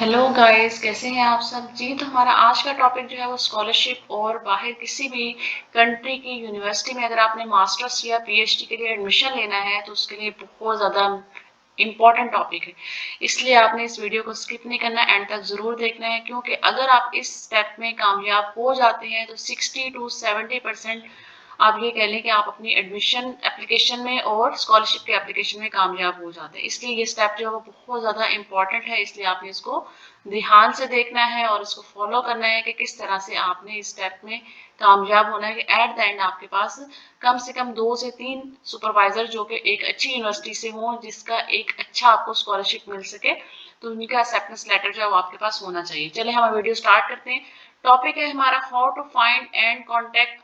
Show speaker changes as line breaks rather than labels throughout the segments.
Hello guys, कैसे हैं आप सब जी। तो हमारा आज का टॉपिक जो है वो स्कॉलरशिप और बाहर किसी भी कंट्री की यूनिवर्सिटी में अगर आपने मास्टर्स या पीएचडी के लिए एडमिशन लेना है तो उसके लिए बहुत ज़्यादा इम्पॉर्टेंट टॉपिक है। इसलिए आपने इस वीडियो को स्किप नहीं करना, एंड तक ज़रूर देखना है, क्योंकि अगर आप इस स्टेप में कामयाब हो जाते हैं तो 60 to 70% आप ये कह लें कि आप अपनी एडमिशन एप्लीकेशन में और स्कॉलरशिप के एप्लीकेशन में कामयाब हो जाते हैं। इसलिए ये स्टेप जो है वो बहुत ज़्यादा इंपॉर्टेंट है, इसलिए आपने इसको ध्यान से देखना है और इसको फॉलो करना है कि किस तरह से आपने इस स्टेप में कामयाब होना है कि एट द एंड आपके पास कम से कम 2 से 3 सुपरवाइजर जो कि एक अच्छी यूनिवर्सिटी से हों, जिसका एक अच्छा आपको स्कॉलरशिप मिल सके, तो उनका एक्सेप्टेंस लेटर जो है वो आपके पास होना चाहिए। चले हम वीडियो स्टार्ट करते हैं। टॉपिक है हमारा how to find and contact,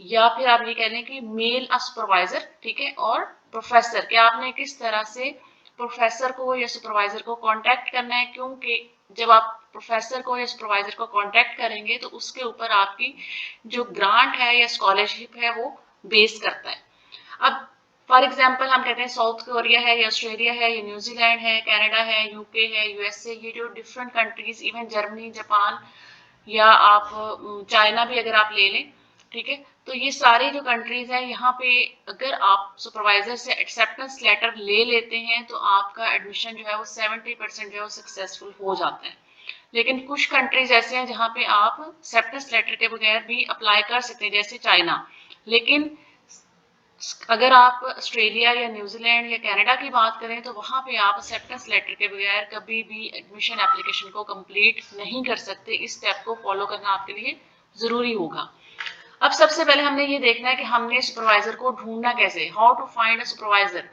या फिर आप ये कह लें कि मेल अ सुपरवाइजर, ठीक है, और प्रोफेसर, कि आपने किस तरह से प्रोफेसर को या सुपरवाइजर को कांटेक्ट करना है, क्योंकि जब आप प्रोफेसर को या सुपरवाइजर को कांटेक्ट करेंगे तो उसके ऊपर आपकी जो ग्रांट है या स्कॉलरशिप है वो बेस करता है। अब फॉर एग्जाम्पल हम कहते हैं साउथ कोरिया है या ऑस्ट्रेलिया है या न्यूजीलैंड है, कनाडा है, यूके है, यूएसए, ये जो different countries, even Germany, Japan, या आप चाइना भी अगर आप ले लें, ठीक है, तो ये सारी जो कंट्रीज हैं, यहाँ पे अगर आप सुपरवाइजर से एक्सेप्टेंस लेटर ले लेते हैं तो आपका एडमिशन जो है वो 70% जो है वो सक्सेसफुल हो जाता है। लेकिन कुछ कंट्रीज ऐसे हैं जहाँ पे आप एक्सेप्टेंस लेटर के बगैर भी अप्लाई कर सकते हैं, जैसे चाइना। लेकिन अगर आप ऑस्ट्रेलिया या न्यूजीलैंड या कनाडा की बात करें तो वहाँ पे आप एक्सेप्टेंस लेटर के बगैर कभी भी एडमिशन एप्लीकेशन को कंप्लीट नहीं कर सकते। इस स्टेप को फॉलो करना आपके लिए ज़रूरी होगा। अब सबसे पहले हमने ये देखना है कि हमने सुपरवाइजर को ढूंढना कैसे, how to find a supervisor.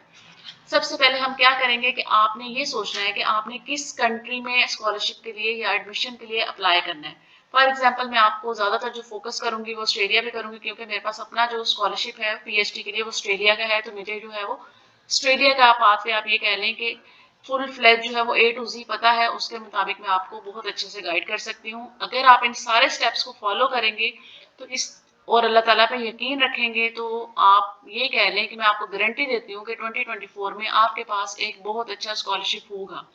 सबसे पहले हम क्या करेंगे कि आपने ये सोचना है कि आपने किस कंट्री में स्कॉलरशिप के लिए या एडमिशन के लिए अप्लाई करना है। फॉर एग्जाम्पल मैं आपको ज़्यादातर जो फोकस करूंगी वो ऑस्ट्रेलिया पे करूंगी, क्योंकि मेरे पास अपना जो स्कॉलरशिप है पीएचडी के लिए वो ऑस्ट्रेलिया का है, तो मुझे जो है वो ऑस्ट्रेलिया का पाथवे आप ये कह लें कि फुल फ्लैज जो है वो ए टू जी पता है, उसके मुताबिक मैं आपको बहुत अच्छे से गाइड कर सकती हूँ। अगर आप इन सारे स्टेप्स को फॉलो करेंगे तो इस और अल्लाह ताला पे यकीन रखेंगे तो आप ये कह लें कि मैं आपको गारंटी देती हूँ कि 2024 में आपके पास एक बहुत अच्छा स्कॉलरशिप होगा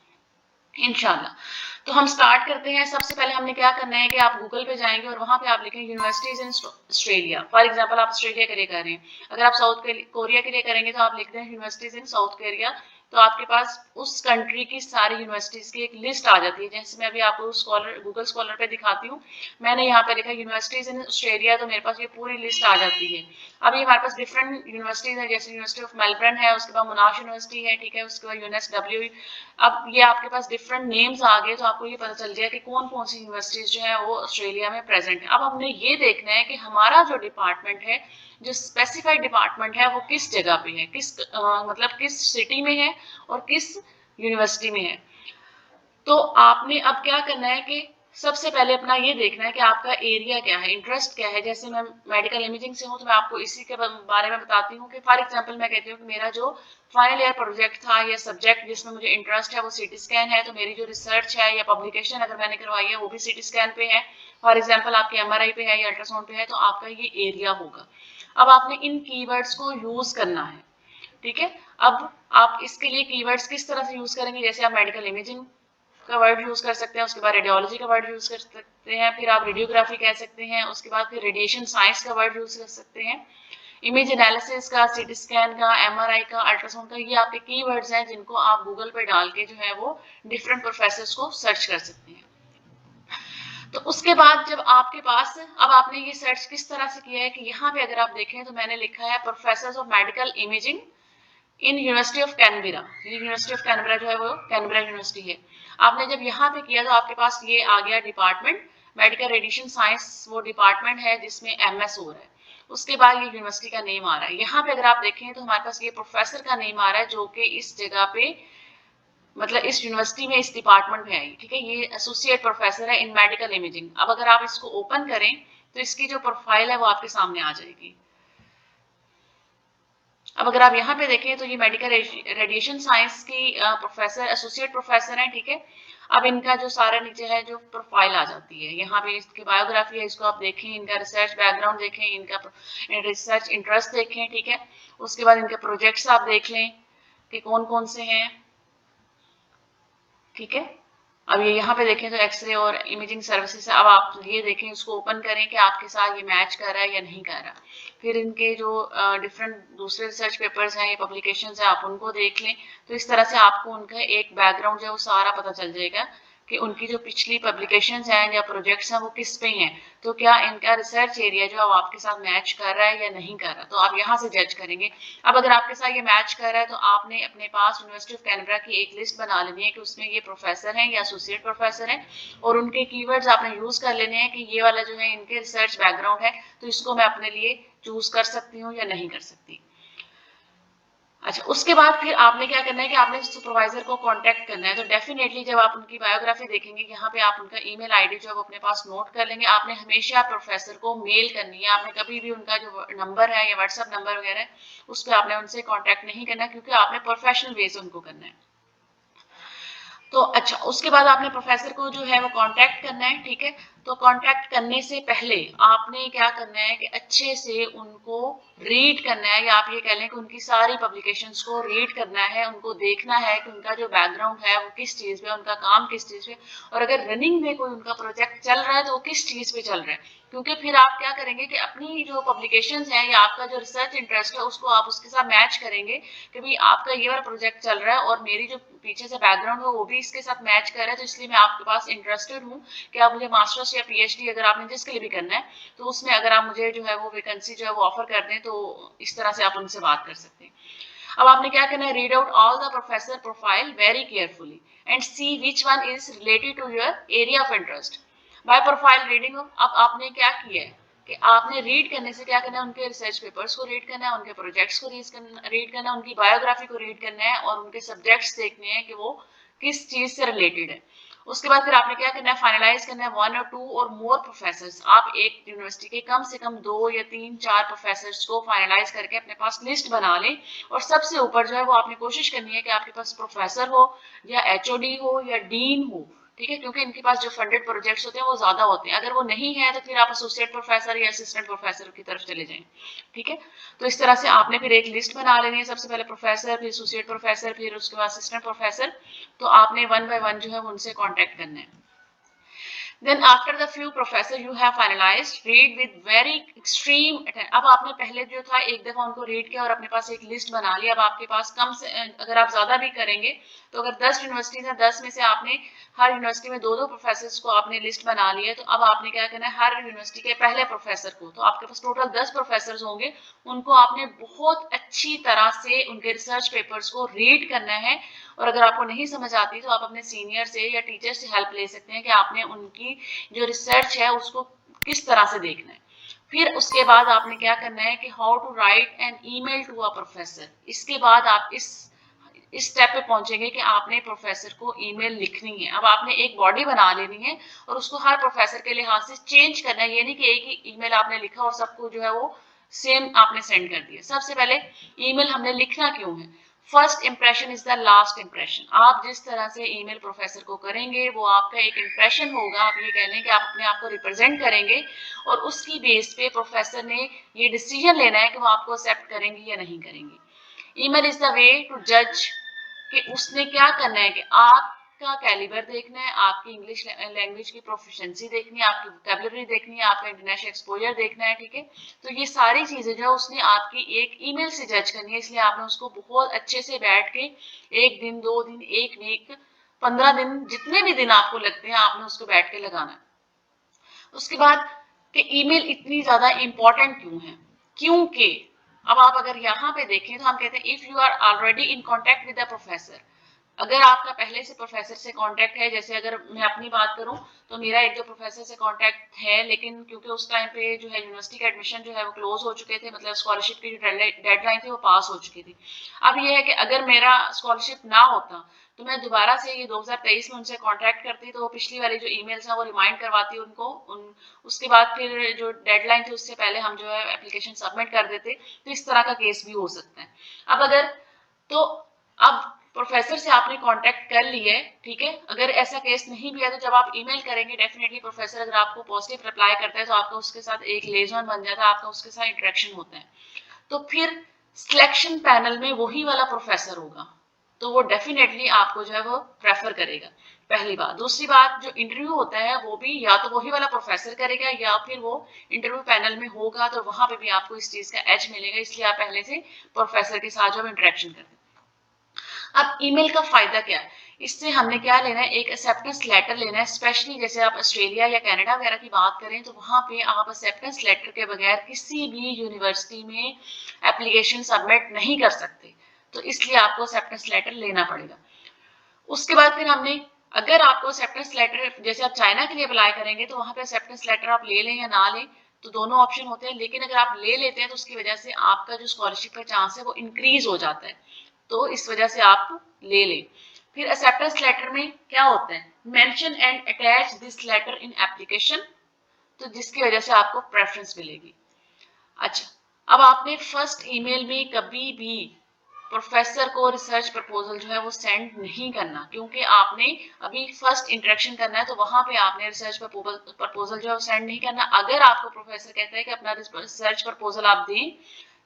इंशाल्लाह। तो हम स्टार्ट करते हैं। सबसे पहले हमने क्या करना है कि आप गूगल पे जाएंगे और वहां पे आप लिखेंगे universities in Australia. For example आप ऑस्ट्रेलिया के लिए कर रहे हैं, अगर आप साउथ कोरिया के लिए करेंगे तो आप लिखते हैं यूनिवर्सिटीज इन साउथ कोरिया, तो आपके पास उस कंट्री की सारी यूनिवर्सिटीज की एक लिस्ट आ जाती है। जैसे मैं अभी आपको गूगल स्कॉलर पे दिखाती हूँ, मैंने यहाँ पे लिखा यूनिवर्सिटीज इन ऑस्ट्रेलिया, तो मेरे पास ये पूरी लिस्ट आ जाती है। अभी हमारे पास डिफरेंट यूनिवर्सिटीज है, जैसे यूनिवर्सिटी ऑफ मेलबर्न है, उसके बाद मोनाश यूनिवर्सिटी है, ठीक है, उसके बाद यूएनएसडब्ल्यू। अब ये आपके पास डिफरेंट नेम्स आ गए तो आपको ये पता चल जाए कि कौन कौन सी यूनिवर्सिटीज जो है वो ऑस्ट्रेलिया में प्रेजेंट है। अब हमने ये देखना है कि हमारा जो डिपार्टमेंट है, जो स्पेसिफाइड डिपार्टमेंट है, वो किस जगह पे है, मतलब किस सिटी में है और किस यूनिवर्सिटी में है। तो आपने अब क्या करना है कि सबसे पहले अपना ये देखना है कि आपका एरिया क्या है, इंटरेस्ट क्या है। जैसे मैं मेडिकल इमेजिंग से हूँ तो मैं आपको इसी के बारे में बताती हूँ कि फॉर एग्जांपल मैं कहती हूँ कि मेरा जो फाइनल ईयर प्रोजेक्ट था या सब्जेक्ट जिसमें मुझे इंटरेस्ट है वो सीटी स्कैन है, तो मेरी जो रिसर्च है या पब्लिकेशन अगर मैंने करवाई है वो भी सीटी स्कैन पे है। फॉर एग्जाम्पल आपके एमआरआई पे है या अल्ट्रासाउंड पे है, तो आपका ये एरिया होगा। अब आपने इन कीवर्ड्स को यूज करना है, ठीक है। अब आप इसके लिए कीवर्ड्स किस तरह से यूज करेंगे, जैसे आप मेडिकल इमेजिंग का वर्ड यूज कर सकते हैं, उसके बाद रेडियोलॉजी का वर्ड यूज कर सकते हैं, फिर आप रेडियोग्राफी कह सकते हैं, उसके बाद फिर रेडिएशन साइंस का वर्ड यूज कर सकते हैं, इमेज एनालिसिस का, सीटी स्कैन का, एमआरआई का, अल्ट्रासाउंड का। ये आपके कीवर्ड्स हैं जिनको आप गूगल पे डाल के जो है वो डिफरेंट प्रोफेसर्स को सर्च कर सकते हैं। तो उसके बाद जब आपके पास, अब आपने ये सर्च किस तरह से किया है कि यहाँ पे अगर आप देखें तो मैंने लिखा है professor of medical imaging in university of Canberra. University of Canberra जो है वो कैनबरा यूनिवर्सिटी है। आपने जब यहाँ पे किया तो आपके पास ये आ गया डिपार्टमेंट मेडिकल रेडिएशन साइंस, वो डिपार्टमेंट है जिसमें एमएस हो रहा है। उसके बाद ये यूनिवर्सिटी का नेम आ रहा है। यहाँ पे अगर आप देखें तो हमारे पास ये प्रोफेसर का नेम आ रहा है जो कि इस जगह पे, मतलब इस यूनिवर्सिटी में, इस डिपार्टमेंट में है, ठीक है। ये एसोसिएट प्रोफेसर है इन मेडिकल इमेजिंग। अब अगर आप इसको ओपन करें तो इसकी जो प्रोफाइल है वो आपके सामने आ जाएगी। अब अगर आप यहाँ पे देखें तो ये मेडिकल रेडिएशन साइंस की प्रोफेसर, एसोसिएट प्रोफेसर हैं, ठीक है। अब इनका जो सारा नीचे है जो प्रोफाइल आ जाती है, यहाँ पे इसकी बायोग्राफी है, इसको आप देखें, इनका रिसर्च बैकग्राउंड देखें, इनका रिसर्च इंटरेस्ट देखें, ठीक है। उसके बाद इनके प्रोजेक्ट्स आप देख लें कि कौन कौन से हैं, ठीक है। अब ये यहाँ पे देखें तो एक्सरे और इमेजिंग सर्विसेज, अब आप ये देखें, उसको ओपन करें कि आपके साथ ये मैच कर रहा है या नहीं कर रहा। फिर इनके जो डिफरेंट दूसरे रिसर्च पेपर्स हैं या पब्लिकेशंस हैं, आप उनको देख लें। तो इस तरह से आपको उनका एक बैकग्राउंड जो है वो सारा पता चल जाएगा कि उनकी जो पिछली पब्लिकेशंस हैं या प्रोजेक्ट्स हैं वो किस पे हैं, तो क्या इनका रिसर्च एरिया जो है वो आपके साथ मैच कर रहा है या नहीं कर रहा, तो आप यहाँ से जज करेंगे। अब अगर आपके साथ ये मैच कर रहा है तो आपने अपने पास यूनिवर्सिटी ऑफ कैनबरा की एक लिस्ट बना लेनी है कि उसमें ये प्रोफेसर हैं या एसोसिएट प्रोफेसर हैं, और उनके कीवर्ड्स आपने यूज कर लेने हैं कि ये वाला जो है इनके रिसर्च बैकग्राउंड है, तो इसको मैं अपने लिए चूज कर सकती हूँ या नहीं कर सकती। अच्छा, उसके बाद फिर आपने क्या करना है कि आपने सुपरवाइजर को कांटेक्ट करना है। तो डेफिनेटली जब आप उनकी बायोग्राफी देखेंगे, यहाँ पे आप उनका ईमेल आईडी जो है वो अपने पास नोट कर लेंगे। आपने हमेशा प्रोफेसर को मेल करनी है, आपने कभी भी उनका जो नंबर है या व्हाट्सएप नंबर वगैरह है उस पर आपने उनसे कांटेक्ट नहीं करना, क्योंकि आपने प्रोफेशनल वे से उनको करना है। तो अच्छा, उसके बाद आपने प्रोफेसर को जो है वो कांटेक्ट करना है, ठीक है। तो कांटेक्ट करने से पहले आपने क्या करना है कि अच्छे से उनको रीड करना है, या आप ये कह लें कि उनकी सारी पब्लिकेशंस को रीड करना है, उनको देखना है कि उनका जो बैकग्राउंड है वो किस चीज़ पे, उनका काम किस चीज़ पे, और अगर रनिंग में कोई उनका प्रोजेक्ट चल रहा है तो वो किस चीज़ पे चल रहा है। क्योंकि फिर आप क्या करेंगे कि अपनी जो पब्लिकेशंस हैं या आपका जो रिसर्च इंटरेस्ट है उसको आप उसके साथ मैच करेंगे कि भाई आपका ये वाला प्रोजेक्ट चल रहा है और मेरी जो पीछे से बैकग्राउंड है वो भी इसके साथ मैच कर रहा है, तो इसलिए मैं आपके पास इंटरेस्टेड हूँ कि आप मुझे मास्टर्स या पीएचडी अगर आपने जिसके लिए भी करना है तो उसमें अगर आप मुझे जो है वो वैकेंसी जो है वो ऑफर कर दें, तो इस तरह से आप उनसे बात कर सकते हैं। अब आपने क्या करना है, read out all the professor profile very carefully and see which one is related to your area of interest by profile reading. अब आपने क्या किया है कि आपने रीड करने से क्या करना है, उनके रिसर्च पेपर्स को रीड करना है, उनके प्रोजेक्ट्स को रीड करना है, उनकी बायोग्राफी को रीड करना है, और उनके सब्जेक्ट्स देखने हैं कि वो किस चीज से रिलेटेड है। उसके बाद फिर आपने क्या करना है, फाइनलाइज करना है 1 और 2 और मोर प्रोफेसर्स। आप एक यूनिवर्सिटी के कम से कम 2 या 3 4 प्रोफेसर्स को फाइनलाइज करके अपने पास लिस्ट बना लें, और सबसे ऊपर जो है वो आपने कोशिश करनी है कि आपके पास प्रोफेसर हो या एचओडी हो या डीन हो, ठीक है, क्योंकि इनके पास जो फंडेड प्रोजेक्ट्स होते हैं वो ज्यादा होते हैं। अगर वो नहीं है तो फिर आप एसोसिएट प्रोफेसर या असिस्टेंट प्रोफेसर की तरफ चले जाएं, ठीक है। तो इस तरह से आपने फिर एक लिस्ट बना लेनी है, सबसे पहले प्रोफेसर, फिर एसोसिएट प्रोफेसर, फिर उसके बाद असिस्टेंट प्रोफेसर। तो आपने 1 बाय 1 जो है उनसे कांटेक्ट करना है। Then after the few professor you have finalized, read with very extreme attention। अब आपने पहले जो था एक दफा उनको रीड किया और अपने पास एक लिस्ट बना ली। अब आपके पास कम से, अगर आप ज्यादा भी करेंगे तो अगर 10 यूनिवर्सिटीज है, 10 में से आपने हर यूनिवर्सिटी में 2-2 प्रोफेसर को आपने लिस्ट बना ली है, तो अब आपने क्या करना है, हर यूनिवर्सिटी के पहले प्रोफेसर को, तो आपके पास टोटल 10 प्रोफेसर होंगे, उनको आपने बहुत अच्छी तरह से उनके रिसर्च पेपर्स को रीड करना है। और अगर आपको नहीं समझ आती तो आप अपने सीनियर से या टीचर से हेल्प ले सकते हैं कि आपने उनकी जो रिसर्च है उसको किस तरह से देखना है। फिर उसके बाद आपने क्या करना है कि how to write an email to a professor. इसके बाद आप इस स्टेप पे पहुंचेंगे कि आपने प्रोफेसर को ईमेल लिखनी है। अब आपने एक बॉडी बना लेनी है और उसको हर प्रोफेसर के लिहाज से चेंज करना है। ये नहीं कि एक ही ईमेल आपने लिखा और सबको जो है वो सेम आपने सेंड कर दिया। सबसे पहले ईमेल हमने लिखना क्यों है, first impression is the last impression. आप जिस तरह से ईमेल प्रोफेसर को करेंगे वो आपका एक इंप्रेशन होगा। आप ये कह लें कि आप अपने आप को रिप्रेजेंट करेंगे और उसकी बेस पे प्रोफेसर ने ये डिसीजन लेना है कि वो आपको एक्सेप्ट करेंगे या नहीं करेंगे। Email is the way to जज कि उसने क्या करना है, कि आपका कैलिबर देखना है, आपकी इंग्लिश लैंग्वेज की प्रोफिशिएंसी देखनी है, आपकी वोकैबुलरी देखनी है, आपका इंटरनेशनल एक्सपोजर देखना है, ठीक है। तो ये सारी चीजें जो उसने आपकी एक ईमेल से जज करनी है, इसलिए आपने उसको बहुत अच्छे से बैठ के 1 दिन 2 दिन 1 वीक 15 दिन जितने भी दिन आपको लगते हैं आपने उसको बैठ के लगाना है। उसके बाद कि ईमेल इतनी ज्यादा इंपॉर्टेंट क्यों है, क्योंकि अब आप अगर यहाँ पे देखें तो हम कहते हैं if you are already in contact with the professor, अगर आपका पहले से प्रोफेसर से कांटेक्ट है, जैसे अगर मैं अपनी बात करूं तो मेरा एक दो प्रोफेसर से कांटेक्ट है, लेकिन क्योंकि उस टाइम पे जो है यूनिवर्सिटी के एडमिशन जो है वो क्लोज हो चुके थे, मतलब स्कॉलरशिप की जो डेडलाइन थी वो पास हो चुकी थी। अब ये है कि अगर मेरा स्कॉलरशिप ना होता तो मैं दोबारा से ये 2023 में उनसे कांटेक्ट करती, तो वो पिछली वाली जो ईमेल्स हैं वो रिमाइंड करवाती उनको उसके बाद फिर जो डेडलाइन थी उससे पहले हम जो है एप्लीकेशन सबमिट कर देते। तो इस तरह का केस भी हो सकता है। अब अगर तो अब प्रोफेसर से आपने कांटेक्ट कर लिया है, ठीक है। अगर ऐसा केस नहीं भी है तो जब आप ईमेल करेंगे डेफिनेटली प्रोफेसर अगर आपको पॉजिटिव रिप्लाई करता है तो आपका उसके साथ एक लिएजन बन जाता है, आपका उसके साथ इंटरेक्शन होता है। तो फिर सिलेक्शन पैनल में वही वाला प्रोफेसर होगा, तो वो डेफिनेटली आपको जो है वो प्रेफर करेगा। पहली बात। दूसरी बात, जो इंटरव्यू होता है वो भी या तो वही वाला प्रोफेसर करेगा या फिर वो इंटरव्यू पैनल में होगा, तो वहां पे भी आपको इस चीज का एज मिलेगा, इसलिए आप पहले से प्रोफेसर के साथ जो इंटरेक्शन करते हैं। अब ईमेल का फायदा क्या है, इससे हमने क्या लेना है, एक एक्सेप्टेंस लेटर लेना है। स्पेशली जैसे आप ऑस्ट्रेलिया या कनाडा वगैरह की बात करें तो वहां पे आप एक्सेप्टेंस लेटर के बगैर किसी भी यूनिवर्सिटी में एप्लीकेशन सबमिट नहीं कर सकते, तो इसलिए आपको एक्सेप्टेंस लेटर लेना पड़ेगा। उसके बाद फिर हमने, अगर आपको एक्सेप्टेंस लेटर, जैसे आप चाइना के लिए अप्लाई करेंगे तो वहां पे एक्सेप्टेंस लेटर आप ले लें या ना लें, तो दोनों ऑप्शन होते हैं, लेकिन अगर आप ले लेते हैं तो उसकी वजह से आपका जो स्कॉलरशिप का चांस है वो इंक्रीज हो जाता है, तो इस वजह से आप ले लें। फिर एक्सेप्टेंस लेटर में क्या होता है, mention and attach this letter in application, तो जिसकी वजह से आपको प्रेफरेंस मिलेगी। अच्छा, अब आपने फर्स्ट ईमेल में कभी भी प्रोफेसर को रिसर्च प्रपोजल जो है वो सेंड नहीं करना, क्योंकि आपने अभी फर्स्ट इंटरेक्शन करना है, तो वहां पे आपने रिसर्च प्रपोजल जो है वो सेंड नहीं करना। अगर आपको प्रोफेसर कहता है कि अपना रिसर्च प्रपोजल आप दें,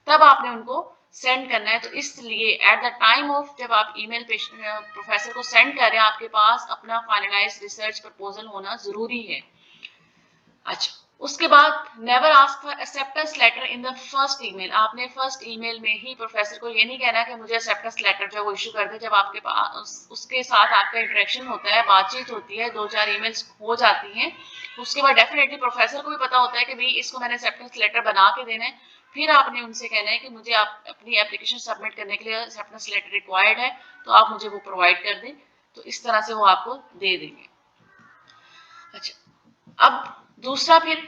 तब आपने उनको सेंड करना है। तो इसलिए एट द टाइम ऑफ जब आप ईमेल प्रोफेसर को सेंड कर रहे हैं, आपके पास अपना फाइनलाइज रिसर्च प्रपोजल होना जरूरी है। अच्छा, उसके बाद never ask for acceptance letter in the first email. आपने फर्स्ट ईमेल में ही प्रोफेसर को ये नहीं कहना कि मुझे एक्सेप्टेंस लेटर जो है वो इशू कर दे। जब आपके पास उसके साथ आपका इंटरेक्शन होता है, बातचीत होती है, 2-4 ईमेल्स हो जाती हैं, उसके बाद डेफिनेटली प्रोफेसर को भी पता होता है कि भाई इसको मैंने एक्सेप्टेंस लेटर बना के देना है। फिर आपने उनसे कहना है कि मुझे आप अपनी एप्लीकेशन सबमिट करने के लिए एक्सेप्टेंस लेटर रिक्वायर्ड है, तो आप मुझे वो प्रोवाइड कर दें, तो इस तरह से वो आपको दे देंगे। अच्छा, अब दूसरा, फिर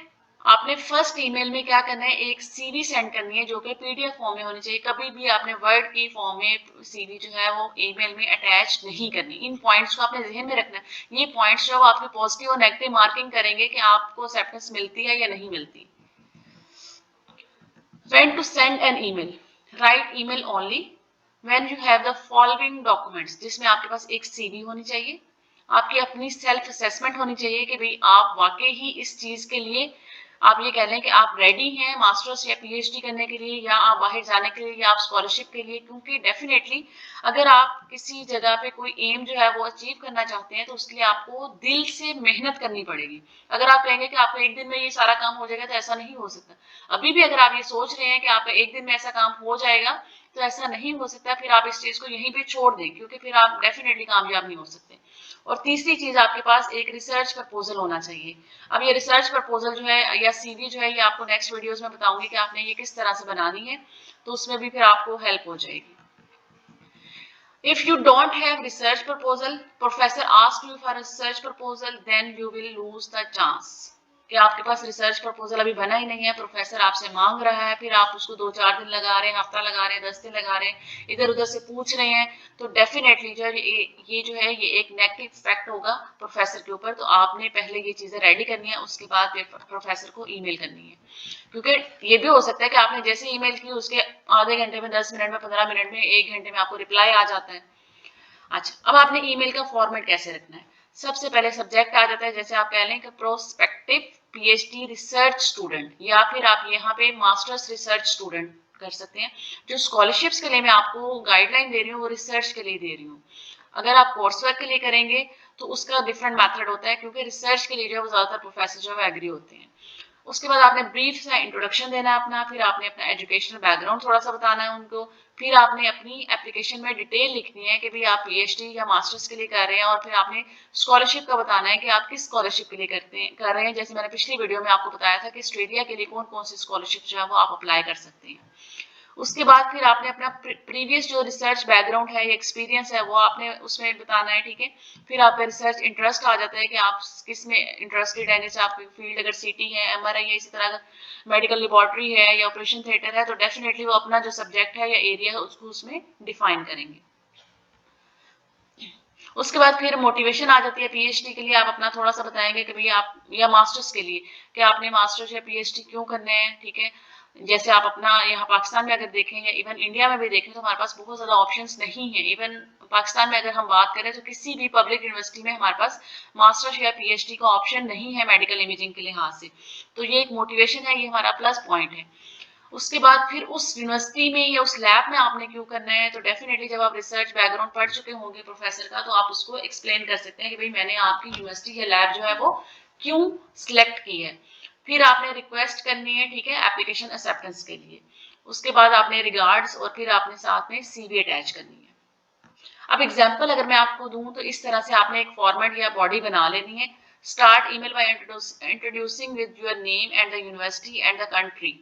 आपने फर्स्ट ईमेल में क्या करना है, एक सीवी सेंड करनी है जो कि पीडीएफ फॉर्म में होनी चाहिए। कभी भी आपने वर्ड की फॉर्म में सीवी जो है वो ईमेल में अटैच नहीं करनी। इन पॉइंट्स को आपने ध्यान में रखना है। ये पॉइंट्स जो आपके पॉजिटिव और नेगेटिव मार्किंग करेंगे कि आपको एक्सेप्टेंस मिलती है या नहीं मिलती। When to send an email, write email only when you have the following documents, जिसमें आपके पास एक सीवी होनी चाहिए, आपकी अपनी सेल्फ असेसमेंट होनी चाहिए कि भाई आप वाकई ही इस चीज के लिए आप ये कह लें कि आप रेडी हैं मास्टर्स या पीएचडी करने के लिए, या आप बाहर जाने के लिए, या आप स्कॉलरशिप के लिए। क्योंकि डेफिनेटली अगर आप किसी जगह पे कोई एम जो है वो अचीव करना चाहते हैं, तो उसके लिए आपको दिल से मेहनत करनी पड़ेगी। अगर आप कहेंगे कि आपको एक दिन में ये सारा काम हो जाएगा, तो ऐसा नहीं हो सकता। अभी भी अगर आप ये सोच रहे हैं कि आपका एक दिन में ऐसा काम हो जाएगा, तो ऐसा नहीं हो सकता। फिर आप इस चीज को यहीं पे छोड़ दें, क्योंकि फिर आप डेफिनेटली कामयाब नहीं हो सकते। और तीसरी चीज, आपके पास एक रिसर्च प्रपोजल होना चाहिए। अब ये रिसर्च प्रपोजल जो है या सीवी जो है, ये आपको नेक्स्ट वीडियोस में बताऊंगी कि आपने ये किस तरह से बनानी है, तो उसमें भी फिर आपको हेल्प हो जाएगी। If you don't have research proposal, professor asks you for a research proposal, then you will lose the chance। कि आपके पास रिसर्च प्रपोजल अभी बना ही नहीं है, प्रोफेसर आपसे मांग रहा है, फिर आप उसको 2-4 दिन लगा रहे हैं, हफ्ता लगा रहे हैं, 10 दिन लगा रहे हैं, इधर उधर से पूछ रहे हैं, तो डेफिनेटली जो है ये जो है ये एक नेगेटिव इफेक्ट होगा प्रोफेसर के ऊपर। तो आपने पहले ये चीजें रेडी करनी है, उसके बाद प्रोफेसर को ईमेल करनी है। क्योंकि ये भी हो सकता है कि आपने जैसे ईमेल की उसके आधे घंटे में, 10 मिनट में, 15 मिनट में, 1 घंटे में आपको रिप्लाई आ जाता है। अच्छा, अब आपने ईमेल का फॉर्मेट कैसे रखना है। सबसे पहले सब्जेक्ट आ जाता है, जैसे आप कह लें कि प्रोस्पेक्टिव पीएचडी रिसर्च स्टूडेंट, या फिर आप यहाँ पे मास्टर्स रिसर्च स्टूडेंट कर सकते हैं। जो स्कॉलरशिप्स के लिए मैं आपको गाइडलाइन दे रही हूँ वो रिसर्च के लिए दे रही हूँ। अगर आप कोर्स वर्क के लिए करेंगे तो उसका डिफरेंट मेथड होता है, क्योंकि रिसर्च के लिए जो है वो ज्यादातर प्रोफेसर जो है एग्री होते हैं। उसके बाद आपने ब्रीफ सा इंट्रोडक्शन देना है अपना, फिर आपने अपना एजुकेशनल बैकग्राउंड थोड़ा सा बताना है उनको, फिर आपने अपनी एप्लीकेशन में डिटेल लिखनी है कि भाई आप पीएचडी या मास्टर्स के लिए कर रहे हैं, और फिर आपने स्कॉलरशिप का बताना है कि आप किस स्कॉलरशिप के लिए कर रहे हैं। जैसे मैंने पिछली वीडियो में आपको बताया था कि ऑस्ट्रेलिया के लिए कौन कौन सी स्कॉलरशिप जो है वो आप अप्लाई कर सकते हैं। उसके बाद फिर आपने अपना प्रीवियस जो रिसर्च बैकग्राउंड है, एक्सपीरियंस है, वो आपने उसमें बताना है, ठीक है। फिर आपका रिसर्च इंटरेस्ट आ जाता है कि आप किस में इंटरेस्टेड हैं। जैसे आपकी फील्ड अगर सीटी है, एमआरआई है, इसी तरह मेडिकल लेबोरेटरी है या ऑपरेशन थिएटर है, तो डेफिनेटली वो अपना जो सब्जेक्ट है या एरिया है उसको उसमें डिफाइन करेंगे। उसके बाद फिर मोटिवेशन आ जाती है पीएचडी के लिए। आप अपना थोड़ा सा बताएंगे कि भैया आप, या मास्टर्स के लिए कि आपने मास्टर्स या पीएचडी क्यों करने हैं, ठीक है। जैसे आप अपना यहाँ पाकिस्तान में अगर देखें या इवन इंडिया में भी देखें तो हमारे पास बहुत ज्यादा ऑप्शंस नहीं है। इवन पाकिस्तान में अगर हम बात करें तो किसी भी पब्लिक यूनिवर्सिटी में हमारे पास मास्टर्स या पीएचडी का ऑप्शन नहीं है मेडिकल इमेजिंग के लिहाज से। तो ये एक मोटिवेशन है, ये हमारा प्लस पॉइंट है। उसके बाद फिर उस यूनिवर्सिटी में या उस लैब में आपने क्यों करना है, तो डेफिनेटली जब आप रिसर्च बैकग्राउंड पढ़ चुके होंगे प्रोफेसर का, तो आप उसको एक्सप्लेन कर सकते हैं कि भाई मैंने आपकी यूनिवर्सिटी या लैब जो है वो क्यों सिलेक्ट की है। फिर आपने रिक्वेस्ट करनी है, ठीक है, एप्लीकेशन एक्सेप्टेंस के लिए। उसके बाद आपने रिगार्ड्स और फिर आपने साथ में सीवी अटैच करनी है। अब एग्जाम्पल अगर मैं आपको दूं तो इस तरह से आपने एक फॉर्मेट या बॉडी बना लेनी है। Start email by introducing with your name and the university and the country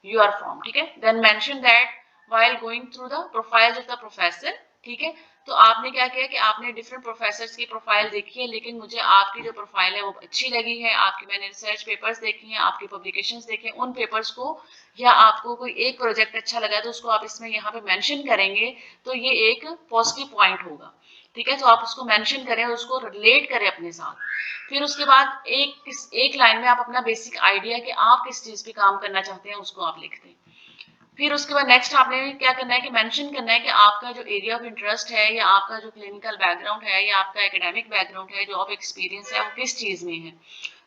you are from, ठीक है। Then mention that while going through the profiles of the professor, ठीक है। तो आपने क्या किया कि आपने डिफरेंट प्रोफेसर्स की प्रोफाइल देखी है, लेकिन मुझे आपकी जो प्रोफाइल है वो अच्छी लगी है, आपकी मैंने रिसर्च पेपर्स देखी हैं, आपकी पब्लिकेशंस देखी हैं, उन पेपर्स को या आपको कोई एक प्रोजेक्ट अच्छा लगा तो उसको आप इसमें यहाँ पे मेंशन करेंगे, तो ये एक पॉजिटिव पॉइंट होगा, ठीक है। तो आप उसको मेंशन करें, उसको रिलेट करें अपने साथ। फिर उसके बाद एक लाइन में आप अपना बेसिक आइडिया कि आप किस चीज पे काम करना चाहते हैं उसको आप लिख दें। फिर उसके बाद नेक्स्ट आपने क्या करना है कि मेंशन करना है कि आपका जो एरिया ऑफ इंटरेस्ट है या आपका जो क्लिनिकल बैकग्राउंड है या आपका एकेडमिक बैकग्राउंड है, जॉब एक्सपीरियंस है, वो किस चीज में है।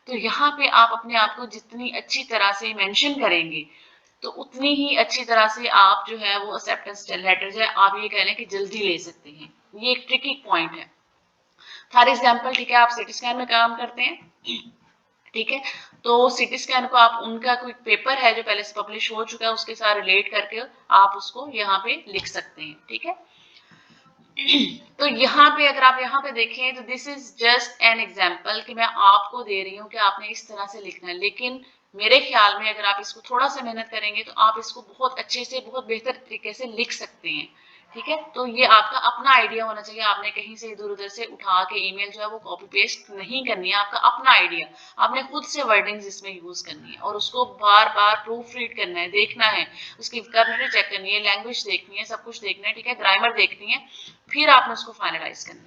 तो यहाँ पे आप अपने आप को जितनी अच्छी तरह से मेंशन करेंगे तो उतनी ही अच्छी तरह से आप जो है वो एक्सेप्टेंस लेटर जो है आप ये कह लें कि जल्दी ले सकते हैं। ये एक ट्रिकी पॉइंट है। फॉर एग्जाम्पल, ठीक है, आप सिटी स्कैन में काम करते हैं, ठीक है, तो सिटी स्कैन को आप उनका कोई पेपर है जो पहले से पब्लिश हो चुका है उसके साथ रिलेट करके आप उसको यहाँ पे लिख सकते हैं, ठीक है। तो यहाँ पे अगर आप यहाँ पे देखें तो this is just an example कि मैं आपको दे रही हूँ कि आपने इस तरह से लिखना है, लेकिन मेरे ख्याल में अगर आप इसको थोड़ा सा मेहनत करेंगे तो आप इसको बहुत अच्छे से बहुत बेहतर तरीके से लिख सकते हैं, ठीक है। तो ये आपका अपना आइडिया होना चाहिए, आपने कहीं से इधर उधर से उठा के ईमेल जो है वो कॉपी पेस्ट नहीं करनी है, आपका अपना आइडिया, आपने खुद से वर्डिंग्स इसमें यूज करनी है और उसको बार बार प्रूफ रीड करना है, देखना है, उसकी वोकैबुलरी चेक करनी है, लैंग्वेज देखनी है, सब कुछ देखना है, ठीक है, ग्रामर देखनी है, फिर आपने उसको फाइनलाइज करना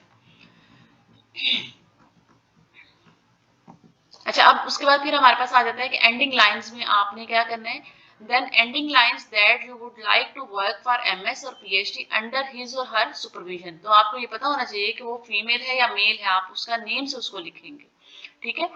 है। अच्छा, अब उसके बाद फिर हमारे पास आ जाता है कि एंडिंग लाइंस में आपने क्या करना है। Then ending lines that you would like to work for MS or PhD under his or her supervision. तो आपको ये पता होना चाहिए कि वो फीमेल है या मेल है, आप उसका नेम से उसको लिखेंगे, ठीक है।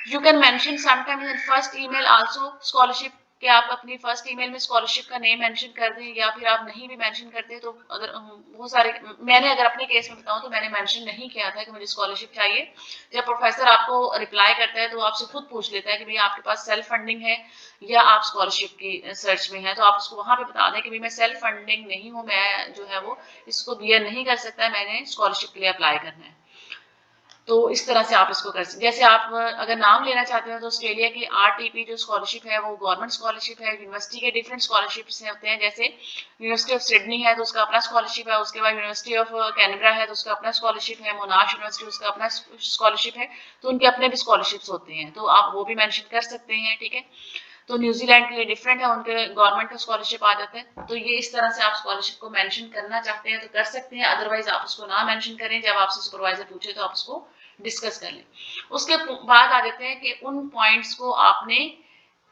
You can mention sometime in first email also scholarship, कि आप अपनी फर्स्ट ईमेल में स्कॉलरशिप का नेम मेंशन कर दें, या फिर आप नहीं भी मेंशन करते तो अगर बहुत सारे, मैंने अगर अपने केस में बताऊं तो मैंने मेंशन नहीं किया था कि मुझे स्कॉलरशिप चाहिए। जब प्रोफेसर आपको रिप्लाई करता है तो आपसे खुद पूछ लेता है कि भाई आपके पास सेल्फ फंडिंग है या आप स्कॉलरशिप की सर्च में है, तो आप उसको वहां पे बता दें कि भाई मैं सेल्फ फंडिंग नहीं हूँ, मैं जो है वो इसको बियर नहीं कर सकता, मैंने स्कॉलरशिप के लिए अप्लाई करना है। तो इस तरह से आप इसको कर सकते हैं। जैसे आप अगर नाम लेना चाहते हैं तो ऑस्ट्रेलिया की आरटीपी जो स्कॉलरशिप है वो गवर्नमेंट स्कॉलरशिप है, यूनिवर्सिटी के डिफरेंट स्कॉलरशिप्स होते हैं, जैसे यूनिवर्सिटी ऑफ सिडनी है तो उसका अपना स्कॉलरशिप है, उसके बाद यूनिवर्सिटी ऑफ कैनबरा है तो उसका अपना स्कॉलरशिप है, मोनाश यूनिवर्सिटी उसका अपना स्कॉलरशिप है, तो उनके अपने भी स्कॉलरशिप्स होते हैं, तो आप वो भी मेंशन कर सकते हैं, ठीक है। तो न्यूजीलैंड के लिए डिफरेंट है, उनके गवर्नमेंट का स्कॉलरशिप आ जाता है। तो ये इस तरह से आप स्कॉलरशिप को मेंशन करना चाहते हैं तो कर सकते हैं, अदरवाइज आप उसको ना मेंशन करें, जब आपसे सुपरवाइजर पूछे तो आप उसको डिस्कस कर लें। उसके बाद आ जाते हैं कि उन पॉइंट्स को आपने,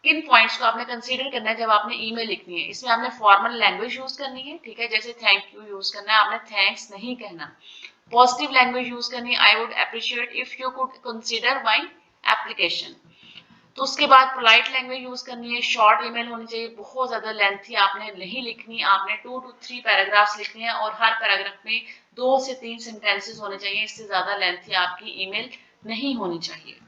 किन पॉइंट्स को आपने कंसीडर करना है जब आपने ईमेल लिखनी है। इसमें आपने फॉर्मल लैंग्वेज यूज करनी है, ठीक है, जैसे थैंक यू यूज करना है, आपने थैंक्स नहीं कहना। पॉजिटिव लैंग्वेज यूज करनी, I would appreciate if you could consider my application. तो उसके बाद पोलाइट लैंग्वेज यूज करनी है, शॉर्ट ईमेल होनी चाहिए, बहुत ज्यादा लेंथी आपने नहीं लिखनी, आपने 2 to 3 पैराग्राफ्स लिखने हैं और हर पैराग्राफ में 2 से 3 सेंटेंसेस होने चाहिए, इससे ज्यादा लेंथी आपकी ईमेल नहीं होनी चाहिए।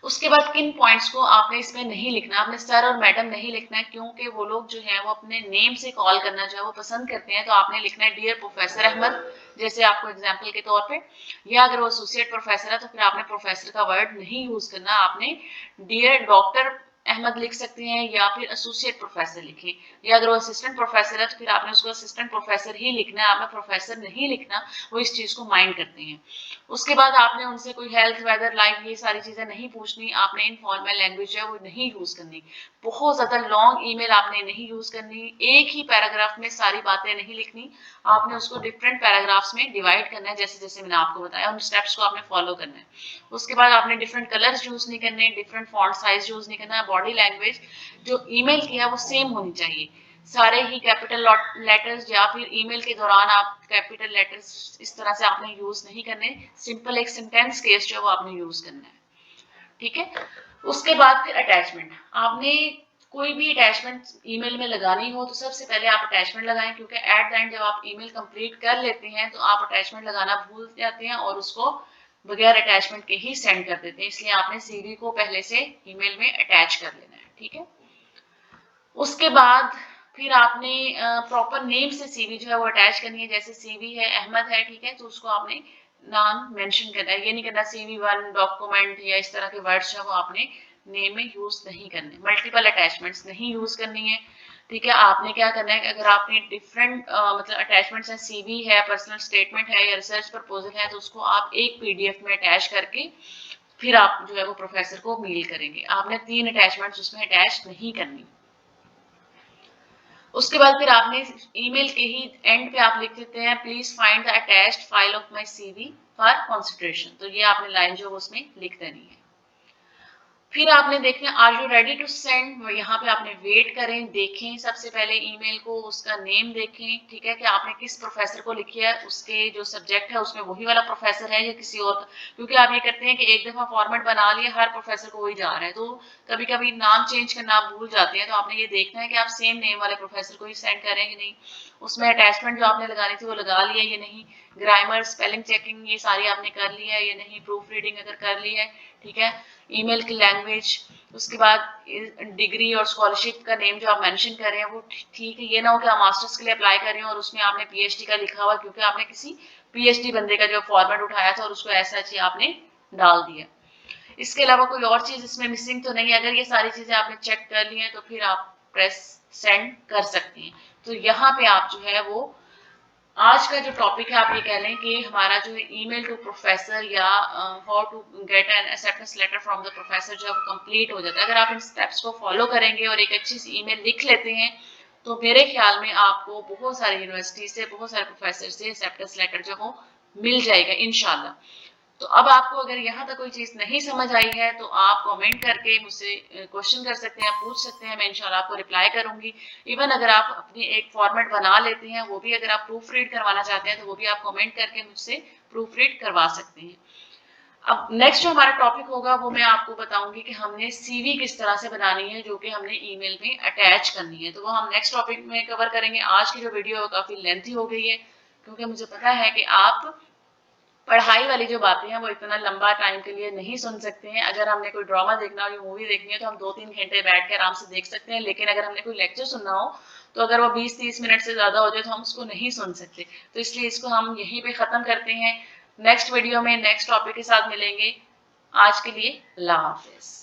उसके बाद किन पॉइंट्स को आपने इसमें नहीं लिखना, आपने सर और मैडम नहीं लिखना है, क्योंकि वो लोग जो है वो अपने नेम से कॉल करना जो है वो पसंद करते हैं, तो आपने लिखना है डियर प्रोफेसर अहमद, जैसे आपको एग्जाम्पल के तौर पे, या अगर वो एसोसिएट प्रोफेसर है तो फिर आपने प्रोफेसर का वर्ड नहीं यूज करना, आपने डियर डॉक्टर अहमद लिख सकते हैं या फिर एसोसिएट प्रोफेसर लिखें, या अगर वो असिस्टेंट प्रोफेसर है तो फिर आपने उसको असिस्टेंट प्रोफेसर ही लिखना है, आपने प्रोफेसर नहीं लिखना, वो इस चीज को माइंड करते हैं। उसके बाद आपने उनसे कोई हेल्थ वेदर लाइफ ये सारी चीजें नहीं पूछनी, आपने इनफॉर्मल लैंग्वेज है वो नहीं यूज करनी, बहुत ज्यादा लॉन्ग ईमेल आपने नहीं यूज करनी, एक ही पैराग्राफ में सारी बातें नहीं लिखनी, आपने उसको डिफरेंट पैराग्राफ्स में डिवाइड करना है, जैसे जैसे मैंने आपको बताया उन स्टेप्स को आपने फॉलो करना है। उसके बाद आपने डिफरेंट कलर्स यूज नहीं करने, डिफरेंट फॉन्ट साइज यूज नहीं करना, बॉडी लैंग्वेज जो ईमेल की है वो सेम होनी चाहिए, सारे ही कैपिटल लेटर्स या फिर ईमेल के दौरान आप कैपिटल लेटर्स इस तरह से आपने यूज नहीं करने, सिंपल एक सेंटेंस केस जो वो आपने यूज करना है, ठीक है। उसके बाद फिर अटैचमेंट, आपने कोई भी अटैचमेंट ईमेल में लगानी हो तो सबसे पहले आप अटैचमेंट लगाएं, क्योंकि एट द एंड जब आप ईमेल कंप्लीट कर लेते हैं तो आप अटैचमेंट लगाना भूल जाते हैं और उसको बगैर अटैचमेंट के ही सेंड कर देते हैं। इसलिए आपने सीवी को पहले से ईमेल में अटैच कर लेना है, ठीक है। उसके बाद फिर आपने प्रॉपर नेम से सीवी जो है वो अटैच करनी है। जैसे सीवी है अहमद है, ठीक है, तो उसको आपने नाम मेंशन करना है। ये नहीं करना सीवी 1 डॉक्यूमेंट या इस तरह के वर्ड्स जो वो आपने नेम में यूज नहीं करने। मल्टीपल अटैचमेंट्स नहीं यूज करनी है, ठीक है। आपने क्या करना है कि अगर आपने डिफरेंट मतलब अटैचमेंट्स है, सीवी है, पर्सनल स्टेटमेंट है या रिसर्च प्रपोजल है, तो उसको आप एक पीडीएफ में अटैच करके फिर आप जो है वो प्रोफेसर को मेल करेंगे। आपने 3 अटैचमेंट्स उसमें अटैच नहीं करनी। उसके बाद फिर आपने ईमेल के ही एंड पे आप लिख देते हैं please find the attached file of my CV for consideration. तो ये आपने लाइन जो उसमें लिख देनी है। फिर आपने देखना are you ready to send, यहाँ पे आपने वेट करें, देखें सबसे पहले ईमेल को, उसका नेम देखें, ठीक है, कि आपने किस प्रोफेसर को लिखी है, उसके जो सब्जेक्ट है उसमें वही वाला प्रोफेसर है या किसी और का। क्योंकि आप ये करते हैं कि एक दफा फॉर्मेट बना लिया, हर प्रोफेसर को वही जा रहा है, तो कभी कभी नाम चेंज करना आप भूल जाते हैं। तो आपने ये देखना है कि आप सेम नेम वाले प्रोफेसर को ही सेंड करें कि नहीं, उसमें अटैचमेंट जो आपने लगानी थी वो लगा लिया या नहीं, ग्रामर स्पेलिंग चेकिंग ये सारी आपने कर ली है या नहीं, प्रूफ रीडिंग अगर कर ली है, ठीक है, ईमेल की लैंग्वेज, उसके बाद डिग्री और स्कॉलरशिप का नेम जो आप मेंशन कर रहे हैं वो ठीक है। ये ना हो कि आप मास्टर्स के लिए अप्लाई कर रहे हो और उसमें आपने पीएचडी का लिखा हुआ, क्योंकि आपने किसी पीएचडी बंदे का जो फॉर्मेट उठाया था और उसको ऐसा अच्छी आपने डाल दिया। इसके अलावा कोई और चीज इसमें मिसिंग तो नहीं है। अगर ये सारी चीजें आपने चेक कर ली हैं तो फिर आप प्रेस सेंड कर सकते हैं। तो यहाँ पे आप जो है वो आज का जो टॉपिक है आप ये कह लें कि हमारा जो ईमेल टू प्रोफेसर या how to get an acceptance letter from the professor जो कंप्लीट हो जाता है। अगर आप इन स्टेप्स को फॉलो करेंगे और एक अच्छी सी ईमेल लिख लेते हैं तो मेरे ख्याल में आपको बहुत सारी यूनिवर्सिटी से, बहुत सारे प्रोफेसर से एक्सेप्टेंस लेटर जो हो मिल जाएगा इंशाल्लाह। तो अब आपको अगर यहाँ तक कोई चीज नहीं समझ आई है तो आप कमेंट करके मुझसे क्वेश्चन कर सकते हैं, पूछ सकते हैं, मैं इंशाल्लाह आपको रिप्लाई करूंगी। इवन अगर आप अपनी एक फॉर्मेट बना लेते हैं, वो भी अगर आप प्रूफ रीड करवाना चाहते हैं तो वो भी आप कमेंट करके मुझसे प्रूफ रीड करवा सकते हैं। अब नेक्स्ट जो हमारा टॉपिक होगा वो मैं आपको बताऊंगी कि हमने सीवी किस तरह से बनानी है जो कि हमने ईमेल में अटैच करनी है। तो वो हम नेक्स्ट टॉपिक में कवर करेंगे। आज की जो वीडियो है काफी लेंथी हो गई है, क्योंकि मुझे पता है कि आप पढ़ाई वाली जो बातें हैं वो इतना लंबा टाइम के लिए नहीं सुन सकते हैं। अगर हमने कोई ड्रामा देखना हो या मूवी देखनी है तो हम 2-3 घंटे बैठ के आराम से देख सकते हैं, लेकिन अगर हमने कोई लेक्चर सुनना हो तो अगर वो 20-30 मिनट से ज्यादा हो जाए तो हम उसको नहीं सुन सकते। तो इसलिए इसको हम यहीं पे खत्म करते हैं। नेक्स्ट वीडियो में नेक्स्ट टॉपिक के साथ मिलेंगे। आज के लिए अल्लाह हाफिज।